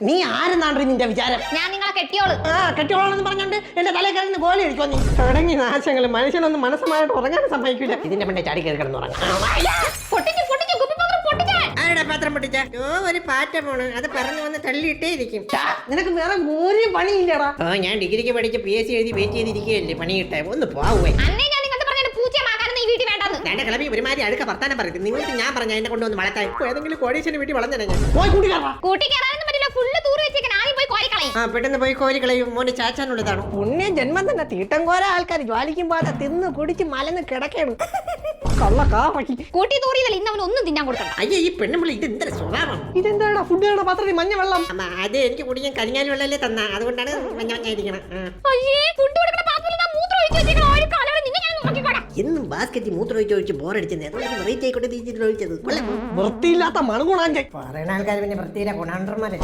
നീ ആരെന്നാണ് നിന്റെ വിചാരം? ഞാൻ നിങ്ങളെ കെട്ടിയോളൂ. കെട്ടിയോളാണെന്ന് പറഞ്ഞോണ്ട് എന്റെ തലയിൽ കിടന്ന് ഗോലി അടിക്കോ നീ? തുടങ്ങി നാശങ്ങൾ. മനുഷ്യനൊന്നും മനസ്സമായിട്ട് ഉറങ്ങാൻ സമ്മതിക്കില്ല. ഇതിന്റെ മണ്ടേ ചാടി കയറി കിടന്നുറങ്ങാം. പാത്രം പൊട്ടിച്ച ഒരു പാറ്റ പോണ്. അത് പറഞ്ഞു വന്ന് തള്ളിയിട്ടേ ഇരിക്കും. നിനക്ക് വേറെ ഒരു പണിയില്ലടാ. ഞാൻ ഡിഗ്രിക്ക് പഠിച്ച് PSC എഴുതി വെയിറ്റ് ചെയ്തിരിക്കുകയല്ലേ പണി കിട്ടേ. ഒന്ന് പോവേ. എന്റെ കിളമ്പി ഒരുമാതിരി അടുക്ക വർത്താനം പറയുന്നത്. നിങ്ങൾക്ക് ഞാൻ പറഞ്ഞ എന്നെ കൊണ്ടുവന്ന് വളർത്താൻ ഏതെങ്കിലും കോടീശ്വരന് വീട്ടിൽ വളർന്നെ പെട്ടെന്ന് പോയി കോരി കളയും. മോന് ചാച്ചാനുള്ളതാണ്. പുണ്യ ജന്മം തന്നെ. തീട്ടം കോര ആൾക്കാർ ജ്വാലിക്കും പാത തിന്ന് കുടിച്ച് മലന്ന് കിടക്കണം. ഒന്നും തിന്നാൻ കൊടുക്കണം. അയ്യോ ഈ പെണ്ണുമ്പിളി ഇത് എന്താ സ്വഭാവം? ഇതെന്താടാ ഫുഡ് പാത്രത്തിൽ മഞ്ഞ വെള്ളം? അത് എനിക്ക് കുടിക്കാൻ കരിഞ്ഞാൽ വെള്ളല്ലേ തന്ന, അതുകൊണ്ടാണ് മഞ്ഞ മഞ്ഞായിരിക്കണം. എന്നും ബാസ്കറ്റിൽ മൂത്രം ഒഴിച്ച് ബോറടിച്ചത്. വെറൈറ്റി ആയിക്കോട്ടെ ഒഴിച്ചത്. വൃത്തിയില്ലാത്ത മണുകുണാൻ പറയുന്ന ആൾക്കാർ പിന്നെ വൃത്തിയില്ല ഗുണാണ്ടർമാരെ.